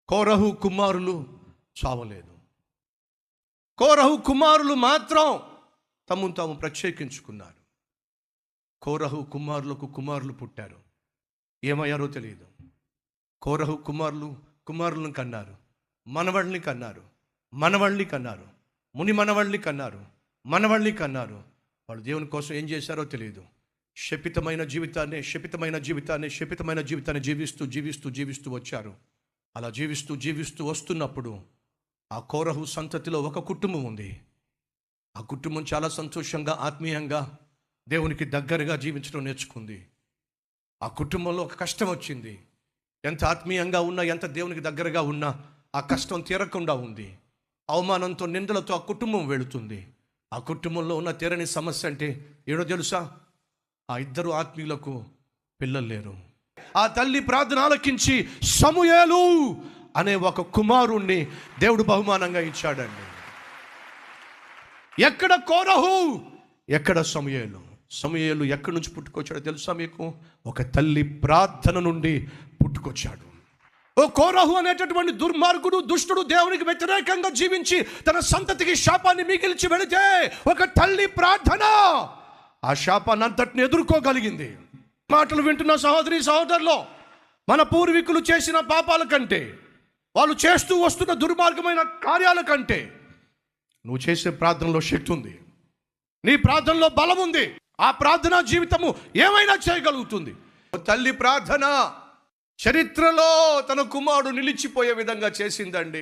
కోరహు కుమారులు చావలేదు. కోరహు కుమారులు మాత్రం తమను తాము ప్రత్యేకించుకున్నారు. కోరహు కుమారులు పుట్టారు. ఏమయ్యారో తెలియదు. కోరహు కుమారులను కన్నారు, మనవళ్ళని కన్నారు, ముని మనవళ్ళని కన్నారు, మనవళ్ళని కన్నారు. వాళ్ళు దేవుని కోసం ఏం చేశారో తెలియదు. శపితమైన జీవితాన్ని జీవిస్తూ వచ్చారు. అలా జీవిస్తూ వస్తున్నప్పుడు ఆ కోరహు సంతతిలో ఒక కుటుంబం ఉంది. ఆ కుటుంబం చాలా సంతోషంగా, ఆత్మీయంగా, దేవునికి దగ్గరగా జీవించడం నేర్చుకుంది. ఆ కుటుంబంలో ఒక కష్టం వచ్చింది. ఎంత ఆత్మీయంగా ఉన్నా, ఎంత దేవునికి దగ్గరగా ఉన్నా ఆ కష్టం తీరకుండా ఉంది. అవమానంతో, నిందలతో ఆ కుటుంబం వెళుతుంది. ఆ కుటుంబంలో ఉన్న తీరని సమస్య అంటే ఏడో తెలుసా? ఆ ఇద్దరు ఆత్మీయులకు పిల్లలు లేరు. ఆ తల్లి ప్రార్థన ఆలకించి సమూయేలు అనే ఒక కుమారుణ్ణి దేవుడు బహుమానంగా ఇచ్చాడండి. ఎక్కడ కోరహు, ఎక్కడ సమూయేలు? సమూయేలు ఎక్కడి నుంచి పుట్టుకొచ్చాడో తెలుసా మీకు? ఒక తల్లి ప్రార్థన నుండి పుట్టుకొచ్చాడు. ఓ కోరహు అనేటటువంటి దుర్మార్గుడు, దుష్టుడు, దేవునికి వ్యతిరేకంగా జీవించి తన సంతతికి శాపాన్ని మిగిల్చి వెళితే ఒక తల్లి ప్రార్థన ఆ శాపాన్ని అంతటిని ఎదుర్కోగలిగింది. మాటలు వింటున్న సహోదరి సహోదరులు, మన పూర్వీకులు చేసిన పాపాల కంటే, వాళ్ళు చేస్తూ వస్తున్న దుర్మార్గమైన కార్యాల కంటే నువ్వు చేసే ప్రార్థనలో శక్తి ఉంది. నీ ప్రార్థనలో బలం ఉంది. ఆ ప్రార్థనా జీవితము ఏమైనా చేయగలుగుతుంది. తల్లి ప్రార్థన చరిత్రలో తన కుమారుడు నిలిచిపోయే విధంగా చేసిందండి.